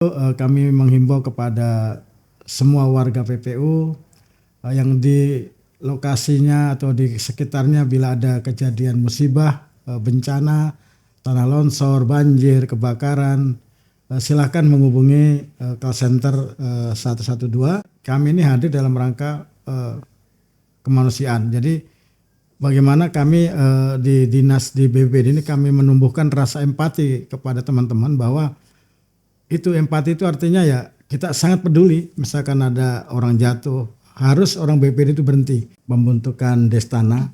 Kami menghimbau kepada semua warga PPU yang di lokasinya atau di sekitarnya bila ada kejadian musibah, bencana, tanah longsor, banjir, kebakaran, silakan menghubungi call center 112. Kami ini hadir dalam rangka kemanusiaan. Jadi bagaimana kami di dinas di BPBD ini kami menumbuhkan rasa empati kepada teman-teman bahwa itu empati itu artinya ya kita sangat peduli. Misalkan ada orang jatuh, harus orang BPBD itu berhenti membentukkan Destana,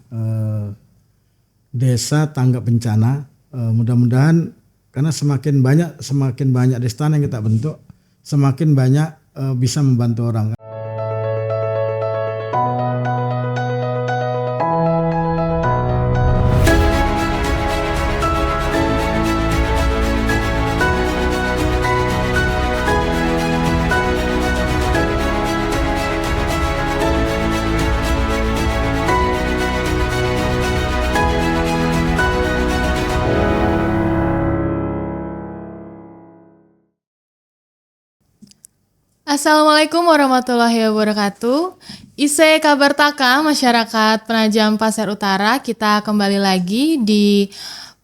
desa tanggap bencana. Mudah-mudahan karena semakin banyak Destana yang kita bentuk, semakin banyak bisa membantu orang. Assalamualaikum warahmatullahi wabarakatuh. Ise kabar taka masyarakat Penajam Pasir Utara. Kita kembali lagi di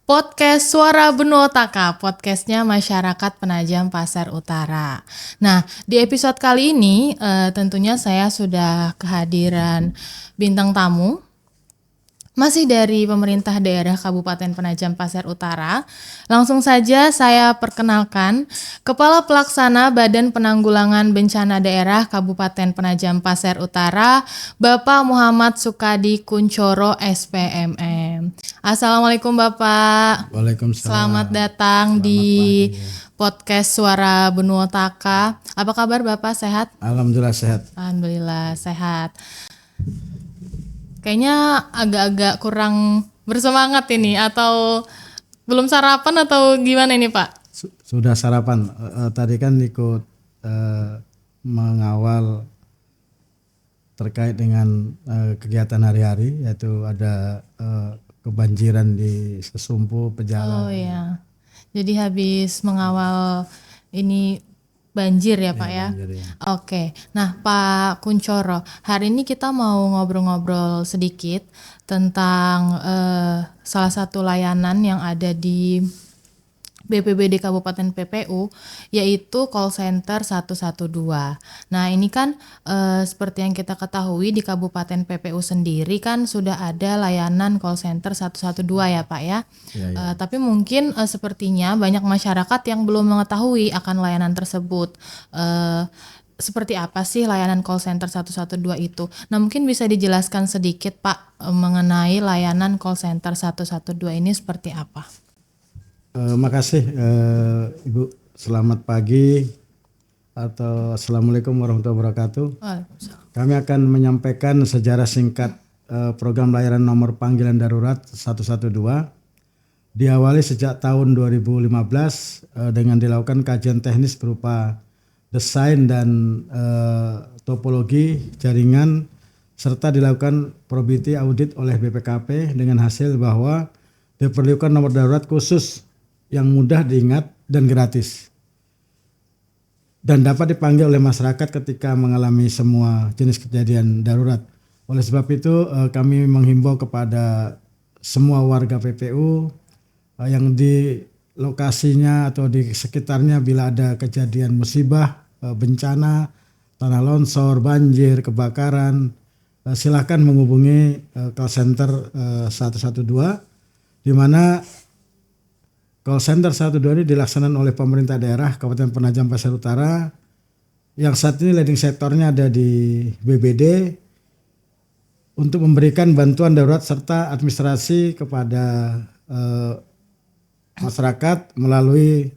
podcast Suara Benua Taka, podcastnya masyarakat Penajam Pasir Utara. Nah, di episode kali ini tentunya saya sudah kehadiran bintang tamu masih dari pemerintah daerah Kabupaten Penajam Pasir Utara. Langsung saja saya perkenalkan Kepala Pelaksana Badan Penanggulangan Bencana Daerah Kabupaten Penajam Pasir Utara, Bapak Muhammad Sukadi Kuncoro SPMM. Assalamualaikum Bapak. Waalaikumsalam. Selamat datang di podcast Suara Benua Taka. Apa kabar Bapak, sehat? Alhamdulillah sehat. Alhamdulillah sehat. Kayaknya agak-agak kurang bersemangat ini, atau belum sarapan atau gimana ini Pak? Sudah sarapan. Tadi kan ikut mengawal terkait dengan kegiatan hari-hari, yaitu ada kebanjiran di Sesumpu, Pejalan. Oh iya, jadi habis mengawal ini banjir ya Pak ya? Banjir, ya. Oke, nah Pak Kuncoro, hari ini kita mau ngobrol-ngobrol sedikit tentang salah satu layanan yang ada di BPBD Kabupaten PPU, yaitu call center 112. Nah ini kan seperti yang kita ketahui di Kabupaten PPU sendiri kan sudah ada layanan call center 112 ya Pak ya. Ya. Tapi mungkin sepertinya banyak masyarakat yang belum mengetahui akan layanan tersebut. Seperti apa sih layanan call center 112 itu? Nah mungkin bisa dijelaskan sedikit Pak mengenai layanan call center 112 ini seperti apa? Makasih Ibu. Selamat pagi atau Assalamualaikum warahmatullahi wabarakatuh. Kami akan menyampaikan sejarah singkat program layanan nomor panggilan darurat 112. Diawali sejak tahun 2015 dengan dilakukan kajian teknis berupa desain dan topologi jaringan serta dilakukan probability audit oleh BPKP dengan hasil bahwa diperlukan nomor darurat khusus yang mudah diingat dan gratis dan dapat dipanggil oleh masyarakat ketika mengalami semua jenis kejadian darurat. Oleh sebab itu kami menghimbau kepada semua warga PPU yang di lokasinya atau di sekitarnya bila ada kejadian musibah, bencana, tanah longsor, banjir, kebakaran, silakan menghubungi call center 112 di mana call center 112 ini dilaksanakan oleh pemerintah daerah Kabupaten Penajam Pasir Utara yang saat ini leading sektornya ada di BBD untuk memberikan bantuan darurat serta administrasi kepada masyarakat melalui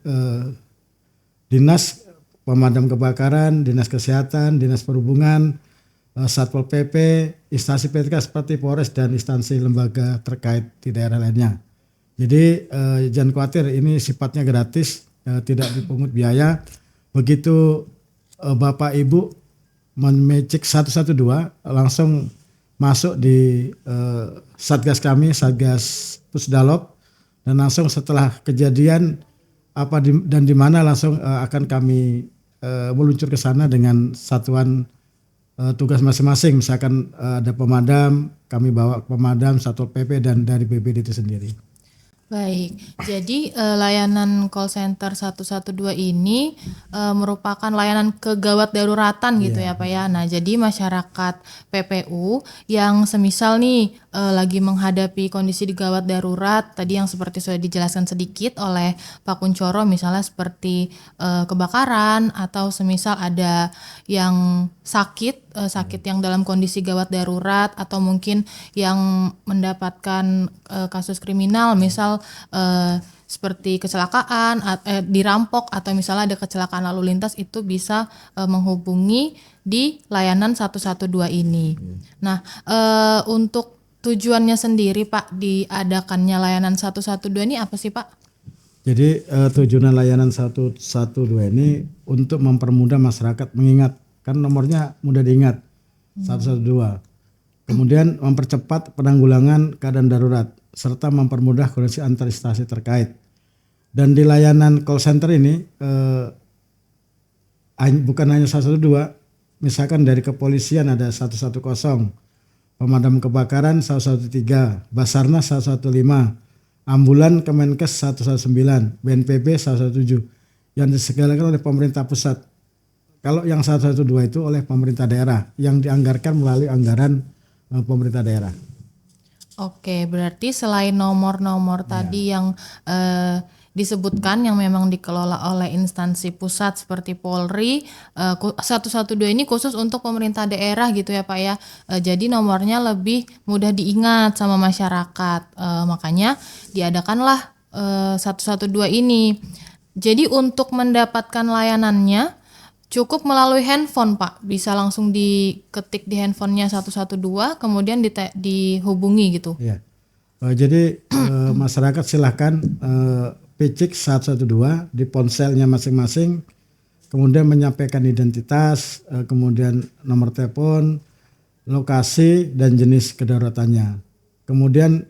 Dinas Pemadam Kebakaran, Dinas Kesehatan, Dinas Perhubungan, Satpol PP, instansi PTK seperti Polres dan instansi lembaga terkait di daerah lainnya. Jadi jangan khawatir, ini sifatnya gratis, tidak dipungut biaya. Begitu Bapak Ibu memecik 112 langsung masuk di Satgas kami, Satgas Pusdalop, dan langsung setelah kejadian dan di mana langsung akan kami meluncur ke sana dengan satuan tugas masing-masing. Misalkan ada pemadam, kami bawa pemadam, Satpol PP dan dari BPD itu sendiri. Baik, jadi layanan call center 112 ini merupakan layanan kegawat daruratan gitu ya Pak ya. Nah jadi masyarakat PPU yang semisal nih lagi menghadapi kondisi gawat darurat, tadi yang seperti sudah dijelaskan sedikit oleh Pak Kuncoro, misalnya seperti kebakaran atau semisal ada yang sakit yang dalam kondisi gawat darurat, atau mungkin yang mendapatkan kasus kriminal, misal seperti kecelakaan, dirampok, atau misalnya ada kecelakaan lalu lintas, itu bisa menghubungi di layanan 112 ini. Nah, untuk tujuannya sendiri Pak, diadakannya layanan 112 ini apa sih Pak? Jadi tujuan layanan 112 ini untuk mempermudah masyarakat mengingat, kan nomornya mudah diingat, 112. Kemudian mempercepat penanggulangan keadaan darurat serta mempermudah koordinasi antar instansi terkait. Dan di layanan call center ini bukan hanya 112, misalkan dari kepolisian ada 110, pemadam kebakaran 113, Basarnas 115, ambulan Kemenkes 119, BNPB 117 yang diselenggarakan oleh pemerintah pusat. Kalau yang 112 itu oleh pemerintah daerah yang dianggarkan melalui anggaran pemerintah daerah. Oke, berarti selain nomor-nomor tadi yang disebutkan yang memang dikelola oleh instansi pusat seperti Polri, 112 ini khusus untuk pemerintah daerah gitu ya Pak ya. Jadi nomornya lebih mudah diingat sama masyarakat. Makanya diadakanlah 112 ini. Jadi untuk mendapatkan layanannya cukup melalui handphone Pak, bisa langsung diketik di handphonenya 112 kemudian dihubungi gitu. Iya. Jadi masyarakat silahkan picik 112 di ponselnya masing-masing, kemudian menyampaikan identitas, kemudian nomor telepon, lokasi dan jenis kedaruratannya. Kemudian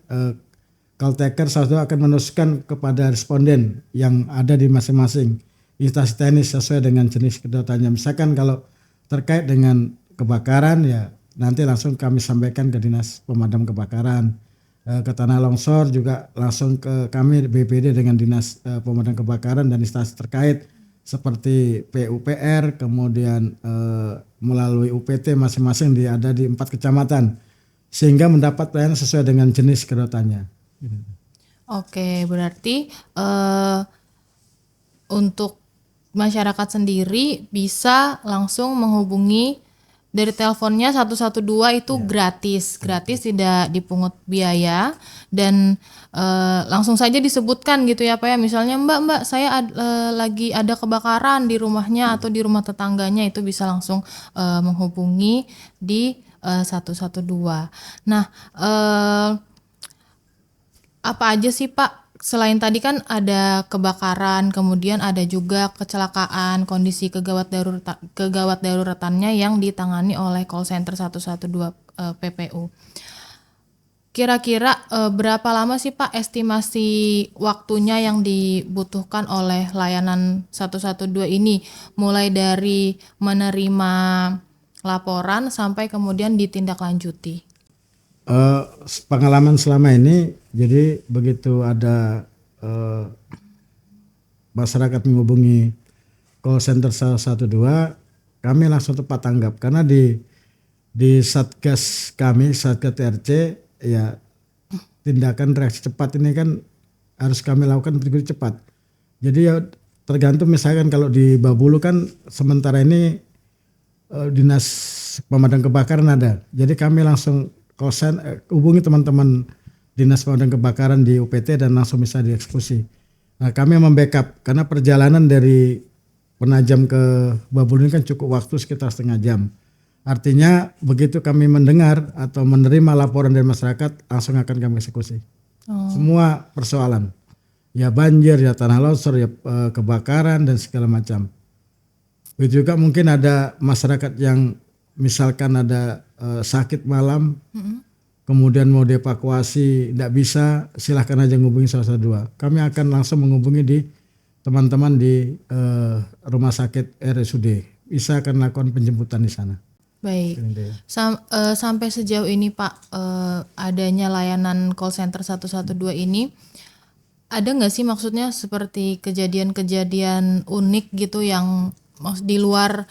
call taker 112 akan meneruskan kepada responden yang ada di masing-masing instansi teknis sesuai dengan jenis kedaruratannya. Misalkan kalau terkait dengan kebakaran ya nanti langsung kami sampaikan ke dinas pemadam kebakaran. Ke tanah longsor juga langsung ke kami BPD dengan dinas pemadam kebakaran dan instansi terkait seperti PUPR, kemudian melalui UPT masing-masing ada di 4 kecamatan sehingga mendapat pelayanan sesuai dengan jenis kedaruratannya. Oke, berarti untuk masyarakat sendiri bisa langsung menghubungi dari teleponnya 112 itu gratis, tidak dipungut biaya, dan langsung saja disebutkan gitu ya Pak ya, misalnya Mbak saya lagi ada kebakaran di rumahnya atau di rumah tetangganya, itu bisa langsung menghubungi di 112. Nah, apa aja sih Pak? Selain tadi kan ada kebakaran, kemudian ada juga kecelakaan, kondisi kegawat daruratannya yang ditangani oleh call center 112 PPU. Kira-kira berapa lama sih Pak estimasi waktunya yang dibutuhkan oleh layanan 112 ini, mulai dari menerima laporan sampai kemudian ditindaklanjuti? Pengalaman selama ini, jadi begitu ada masyarakat menghubungi call center 112, kami langsung tepat tanggap karena di satgas kami, satgas TRC ya, tindakan reaksi cepat ini kan harus kami lakukan begitu cepat. Jadi ya tergantung, misalkan kalau di Babulu kan sementara ini dinas pemadam kebakaran ada, jadi kami langsung hubungi teman-teman dinas pemadam kebakaran di UPT dan langsung bisa dieksekusi. Nah, kami membackup karena perjalanan dari Penajam ke Babulu ini kan cukup waktu sekitar setengah jam. Artinya begitu kami mendengar atau menerima laporan dari masyarakat, langsung akan kami eksekusi. Semua persoalan, ya banjir, ya tanah longsor, ya kebakaran dan segala macam. Begitu juga mungkin ada masyarakat yang misalkan ada sakit malam, kemudian mau dievakuasi tidak bisa, silahkan aja menghubungi 112. Kami akan langsung menghubungi di teman-teman di rumah sakit RSUD bisa akan lakukan penjemputan di sana. Baik. Sampai sejauh ini Pak, adanya layanan call center 112 ini, ada nggak sih maksudnya seperti kejadian-kejadian unik gitu yang di luar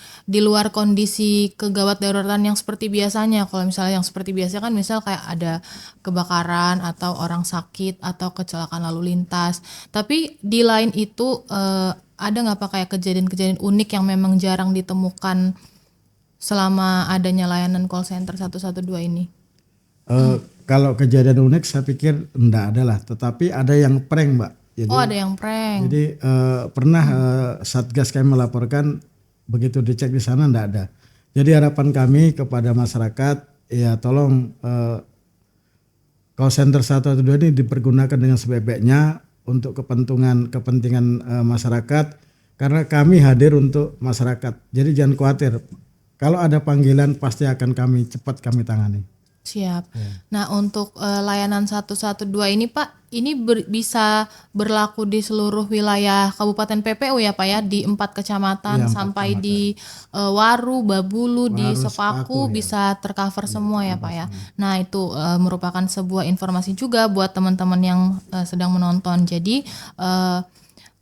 kondisi kegawat daruratan yang seperti biasanya? Kalau misalnya yang seperti biasa kan misal kayak ada kebakaran atau orang sakit atau kecelakaan lalu lintas. Tapi di lain itu ada nggak Pak kayak kejadian-kejadian unik yang memang jarang ditemukan selama adanya layanan call center 112 ini? Kalau kejadian unik saya pikir enggak ada lah, tetapi ada yang prank Mbak. Jadi, ada yang prank. Jadi pernah Satgas kami melaporkan, begitu dicek di sana enggak ada. Jadi harapan kami kepada masyarakat, ya tolong call center 112 ini dipergunakan dengan sebaik-baiknya untuk kepentingan masyarakat, karena kami hadir untuk masyarakat. Jadi jangan khawatir. Kalau ada panggilan pasti akan cepat kami tangani. Siap. Nah untuk layanan 112 ini Pak, ini bisa berlaku di seluruh wilayah Kabupaten PPU ya Pak ya, di 4 kecamatan sampai di Waru, Babulu, di Sepaku bisa tercover semua ya Pak ya. Nah itu merupakan sebuah informasi juga buat teman-teman yang sedang menonton. Jadi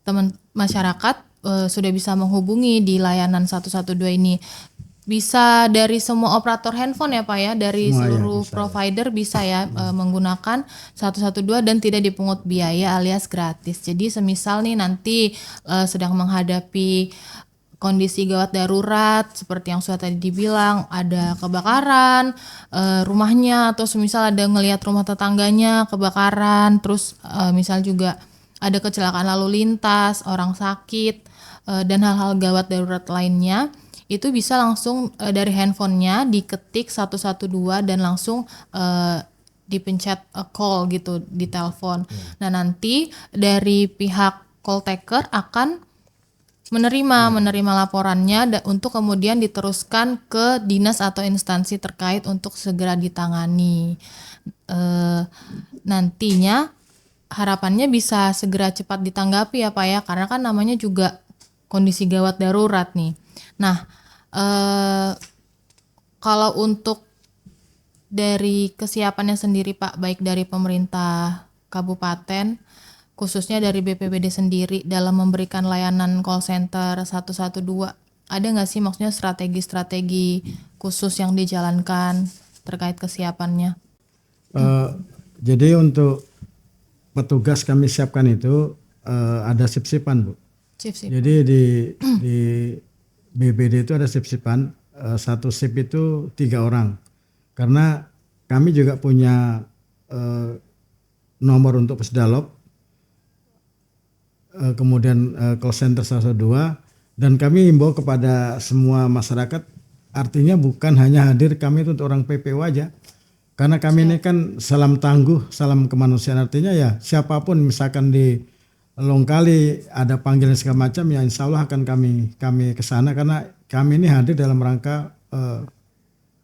teman masyarakat sudah bisa menghubungi di layanan 112 ini. Bisa dari semua operator handphone ya Pak ya, dari seluruh provider bisa ya menggunakan 112 dan tidak dipungut biaya alias gratis. Jadi semisal nih nanti sedang menghadapi kondisi gawat darurat seperti yang sudah tadi dibilang, ada kebakaran rumahnya, atau semisal ada ngelihat rumah tetangganya kebakaran, terus misal juga ada kecelakaan lalu lintas, orang sakit dan hal-hal gawat darurat lainnya, itu bisa langsung dari handphonenya diketik 112 dan langsung dipencet call gitu di telepon. Nah nanti dari pihak call taker akan menerima laporannya untuk kemudian diteruskan ke dinas atau instansi terkait untuk segera ditangani. Nantinya harapannya bisa segera cepat ditanggapi ya Pak ya, karena kan namanya juga kondisi gawat darurat nih. Nah kalau untuk dari kesiapannya sendiri Pak, baik dari pemerintah kabupaten, khususnya dari BPBD sendiri dalam memberikan layanan call center 112, ada nggak sih maksudnya strategi-strategi khusus yang dijalankan terkait kesiapannya? Jadi untuk petugas kami siapkan itu ada sip-sipan Bu. Jadi di BPBD itu ada sip-sipan, satu sip itu 3 orang. Karena kami juga punya nomor untuk Pusdalop, kemudian call center 112, dan kami himbau kepada semua masyarakat, artinya bukan hanya hadir kami itu untuk orang PPU aja. Karena kami ini kan salam tangguh, salam kemanusiaan, artinya ya siapapun misalkan di Longkali ada panggilan segala macam, ya insya Allah akan kami kesana, karena kami ini hadir dalam rangka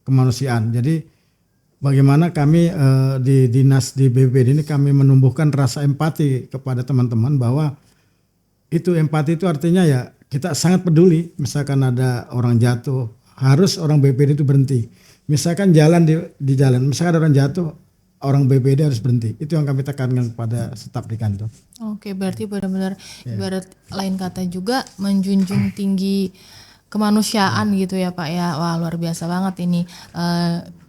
kemanusiaan. Jadi bagaimana kami di dinas di BPBD ini kami menumbuhkan rasa empati kepada teman-teman, bahwa itu empati itu artinya ya kita sangat peduli. Misalkan ada orang jatuh, harus orang BPBD itu berhenti. Misalkan jalan di jalan, misalkan ada orang jatuh, orang BPBD harus berhenti. Itu yang kami tekankan kepada staf di kantor. Oke, berarti benar-benar ibarat lain kata juga menjunjung tinggi kemanusiaan gitu ya Pak ya. Wah luar biasa banget ini,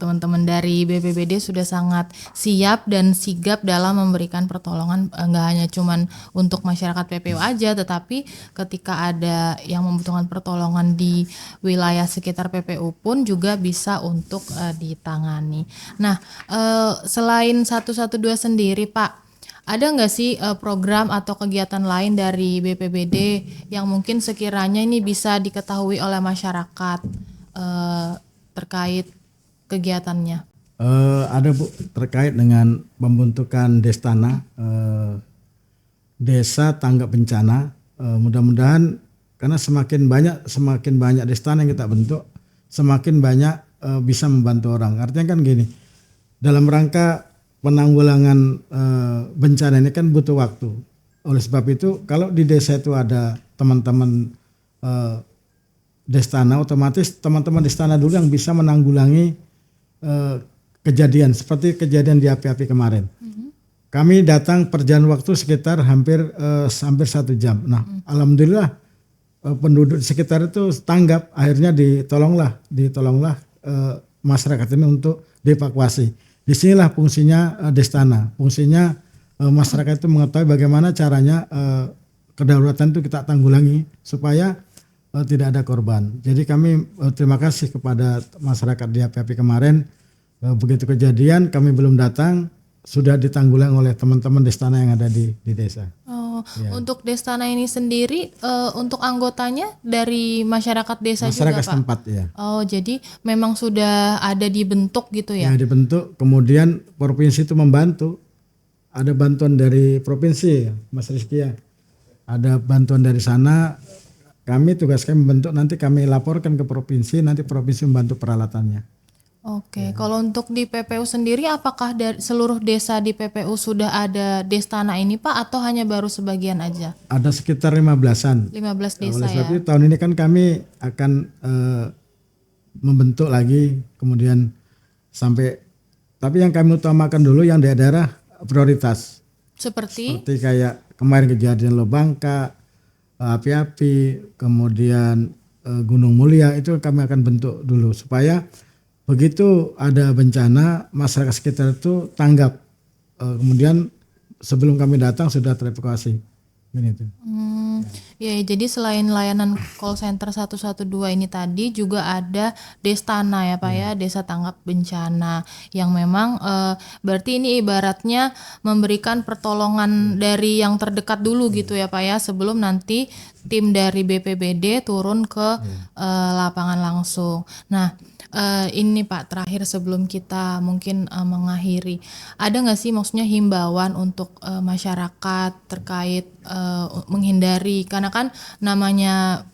teman-teman dari BPBD sudah sangat siap dan sigap dalam memberikan pertolongan, nggak hanya cuman untuk masyarakat PPU aja, tetapi ketika ada yang membutuhkan pertolongan di wilayah sekitar PPU pun juga bisa untuk ditangani. Nah selain 112 sendiri Pak, ada nggak sih program atau kegiatan lain dari BPBD yang mungkin sekiranya ini bisa diketahui oleh masyarakat terkait kegiatannya? Ada Bu, terkait dengan pembentukan Destana, Desa Tanggap Bencana. Mudah-mudahan karena semakin banyak Destana yang kita bentuk, semakin banyak bisa membantu orang. Artinya kan gini, dalam rangka penanggulangan bencana ini kan butuh waktu. oleh sebab itu kalau di desa itu ada teman-teman Destana, otomatis teman-teman Destana dulu yang bisa menanggulangi kejadian seperti kejadian di api-api kemarin. Kami datang perjalanan waktu sekitar hampir 1 jam. Nah, alhamdulillah penduduk di sekitar itu tanggap, akhirnya ditolonglah masyarakat ini untuk dievakuasi. Disinilah fungsinya Destana, fungsinya masyarakat itu mengetahui bagaimana caranya kedaulatan itu kita tanggulangi supaya tidak ada korban. Jadi kami terima kasih kepada masyarakat di api-api kemarin. Begitu kejadian kami belum datang, sudah ditanggulangi oleh teman-teman Destana yang ada di desa. Ya. Untuk Destana ini sendiri untuk anggotanya dari masyarakat desa masyarakat juga Pak? Setempat ya. Oh, jadi memang sudah ada dibentuk gitu ya? Ya, dibentuk, kemudian provinsi itu membantu. Ada bantuan dari provinsi, Mas Rizky ya. Ada bantuan dari sana. Kami tugas kami membentuk, nanti kami laporkan ke provinsi, nanti provinsi membantu peralatannya. Oke, kalau untuk di PPU sendiri apakah dari seluruh desa di PPU sudah ada Destana ini Pak atau hanya baru sebagian aja? Ada sekitar 15-an. 15 desa oleh sebab ya. itu tahun ini kan kami akan membentuk lagi, kemudian sampai, tapi yang kami utamakan dulu yang daerah prioritas. Seperti kayak kemarin kejadian Lobangka, api-api, kemudian Gunung Mulia, itu kami akan bentuk dulu supaya begitu ada bencana masyarakat sekitar itu tanggap. Kemudian sebelum kami datang sudah terevakuasi. Begitu. Ya, jadi selain layanan call center 112 ini tadi juga ada Destana ya Pak ya, Desa Tanggap Bencana yang memang berarti ini ibaratnya memberikan pertolongan dari yang terdekat dulu gitu ya Pak ya, sebelum nanti tim dari BPBD turun ke lapangan langsung. Nah, ini Pak terakhir sebelum kita mungkin mengakhiri, ada nggak sih maksudnya himbauan untuk masyarakat terkait menghindari, karena kan namanya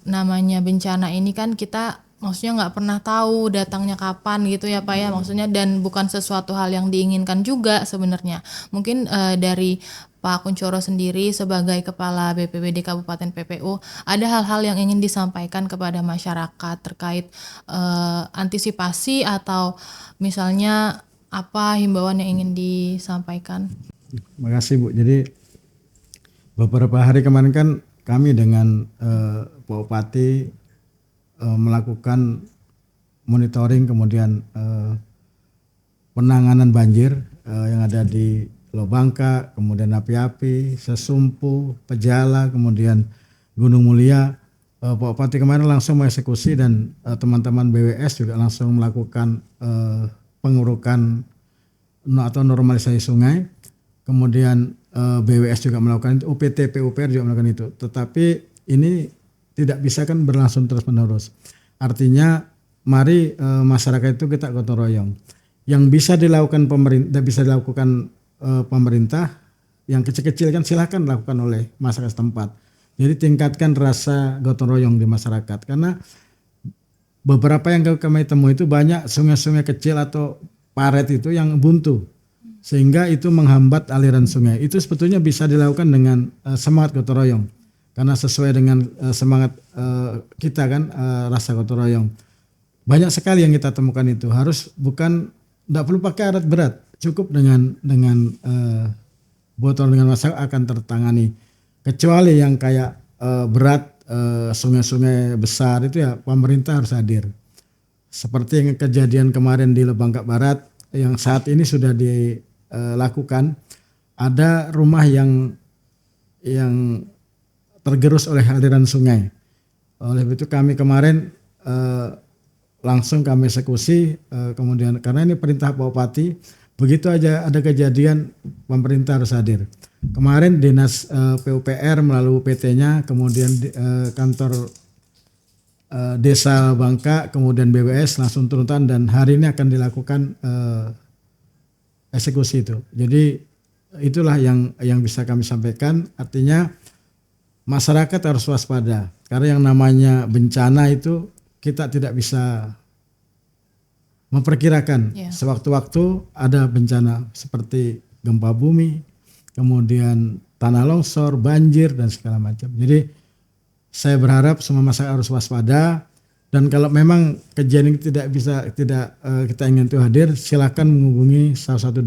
bencana ini kan kita maksudnya nggak pernah tahu datangnya kapan gitu ya Pak ya, maksudnya, dan bukan sesuatu hal yang diinginkan juga sebenarnya. Mungkin dari Pak Kuncoro sendiri sebagai Kepala BPBD Kabupaten PPU, ada hal-hal yang ingin disampaikan kepada masyarakat terkait antisipasi atau misalnya apa himbauan yang ingin disampaikan? Terima kasih Bu. Jadi beberapa hari kemarin kan kami dengan Pak Bupati melakukan monitoring, kemudian penanganan banjir yang ada di Lobangka, kemudian api-api, Sesumpu, Pejala, kemudian Gunung Mulia. Pak Bupati kemarin langsung mengeksekusi dan teman-teman BWS juga langsung melakukan pengurukan atau normalisasi sungai. Kemudian BWS juga melakukan itu, UPT, PUPR juga melakukan itu. Tetapi ini tidak bisa kan berlangsung terus-menerus. Artinya mari masyarakat itu kita gotong royong. Yang bisa dilakukan pemerintah, yang kecil-kecil kan silahkan dilakukan oleh masyarakat setempat. Jadi tingkatkan rasa gotong royong di masyarakat, karena beberapa yang kami temui itu banyak sungai-sungai kecil atau paret itu yang buntu, sehingga itu menghambat aliran sungai. Itu sebetulnya bisa dilakukan dengan semangat gotong royong, karena sesuai dengan semangat kita kan, rasa gotong royong. Banyak sekali yang kita temukan itu tidak perlu pakai alat berat, cukup dengan botol dengan masyarakat akan tertangani. Kecuali yang kayak berat, sungai-sungai besar itu ya pemerintah harus hadir. Seperti yang kejadian kemarin di Lobangka Barat yang saat ini sudah dilakukan, ada rumah yang tergerus oleh aliran sungai. Oleh itu kami kemarin langsung kami eksekusi, kemudian karena ini perintah Pak Bupati, begitu aja ada kejadian pemerintah harus hadir. Kemarin dinas PUPR melalui PT-nya, kemudian kantor desa Bangka, kemudian BWS langsung turutan, dan hari ini akan dilakukan eksekusi itu. Jadi itulah yang bisa kami sampaikan. Artinya masyarakat harus waspada, karena yang namanya bencana itu kita tidak bisa memperkirakan. Sewaktu-waktu ada bencana seperti gempa bumi, kemudian tanah longsor, banjir dan segala macam. Jadi saya berharap semua masyarakat harus waspada, dan kalau memang kejadian ini tidak kita ingin itu hadir, silakan menghubungi 112.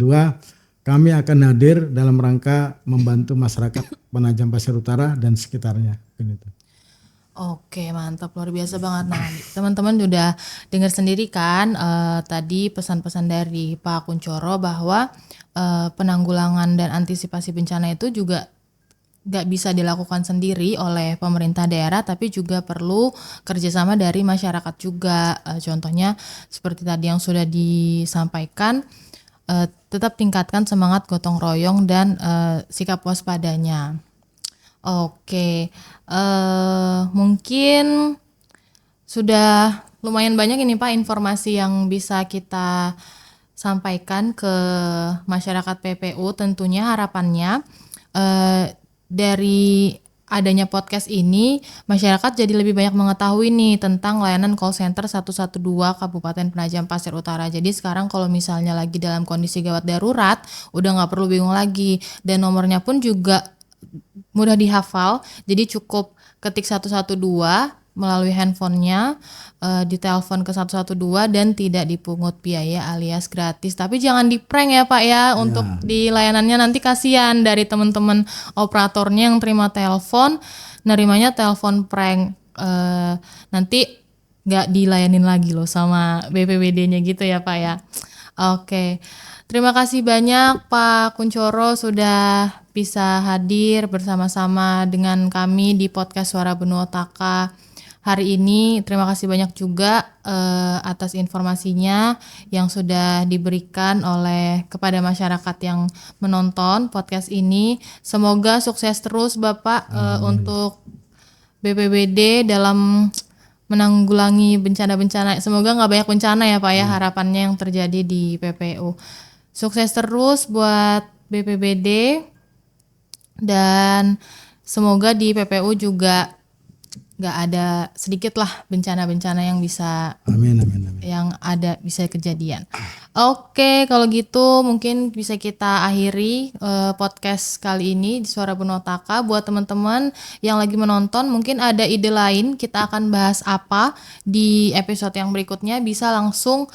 Kami akan hadir dalam rangka membantu masyarakat Penajam Pasir Utara dan sekitarnya. Begitu. Oke, mantap, luar biasa banget. Nah, teman-teman udah dengar sendiri kan tadi pesan-pesan dari Pak Kunchoro bahwa penanggulangan dan antisipasi bencana itu juga gak bisa dilakukan sendiri oleh pemerintah daerah, tapi juga perlu kerjasama dari masyarakat juga. Contohnya seperti tadi yang sudah disampaikan, tetap tingkatkan semangat gotong royong dan sikap waspadanya. Oke, mungkin sudah lumayan banyak ini Pak informasi yang bisa kita sampaikan ke masyarakat PPU. Tentunya harapannya dari adanya podcast ini, masyarakat jadi lebih banyak mengetahui nih tentang layanan call center 112 Kabupaten Penajam Pasir Utara. Jadi sekarang kalau misalnya lagi dalam kondisi gawat darurat, udah nggak perlu bingung lagi. Dan nomornya pun juga mudah dihafal, jadi cukup ketik 112 melalui handphonenya, ditelepon ke 112 dan tidak dipungut biaya alias gratis. Tapi jangan di-prank ya Pak ya, untuk di layanannya nanti kasihan dari teman-teman operatornya yang terima telepon, nerimanya telepon prank, nanti nggak dilayanin lagi loh sama BPBD-nya gitu ya Pak ya. Oke, terima kasih banyak Pak Kunchoro sudah bisa hadir bersama-sama dengan kami di podcast Suara Benua Taka hari ini. Terima kasih banyak juga atas informasinya yang sudah diberikan kepada masyarakat yang menonton podcast ini. Semoga sukses terus Bapak untuk BPBD dalam menanggulangi bencana-bencana. Semoga nggak banyak bencana ya Pak ya, harapannya yang terjadi di PPU. Sukses terus buat BPBD, dan semoga di PPU juga nggak ada sedikit lah bencana-bencana yang bisa Amin. yang ada bisa kejadian. Oke, kalau gitu mungkin bisa kita akhiri podcast kali ini di Suara Benua Taka. Buat teman-teman yang lagi menonton, mungkin ada ide lain kita akan bahas apa di episode yang berikutnya, bisa langsung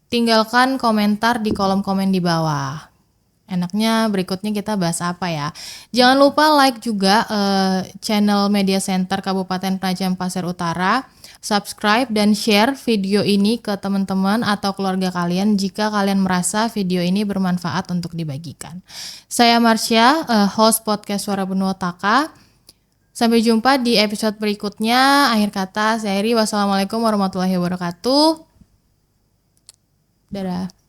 tinggalkan komentar di kolom komen di bawah. Enaknya berikutnya kita bahas apa ya. Jangan lupa like juga channel Media Center Kabupaten Penajam Pasir Utara, subscribe dan share video ini ke teman-teman atau keluarga kalian jika kalian merasa video ini bermanfaat untuk dibagikan. Saya Marsha, host podcast Suara Benua Taka. Sampai jumpa di episode berikutnya. Akhir kata saya Eri, wassalamualaikum warahmatullahi wabarakatuh. Dadah.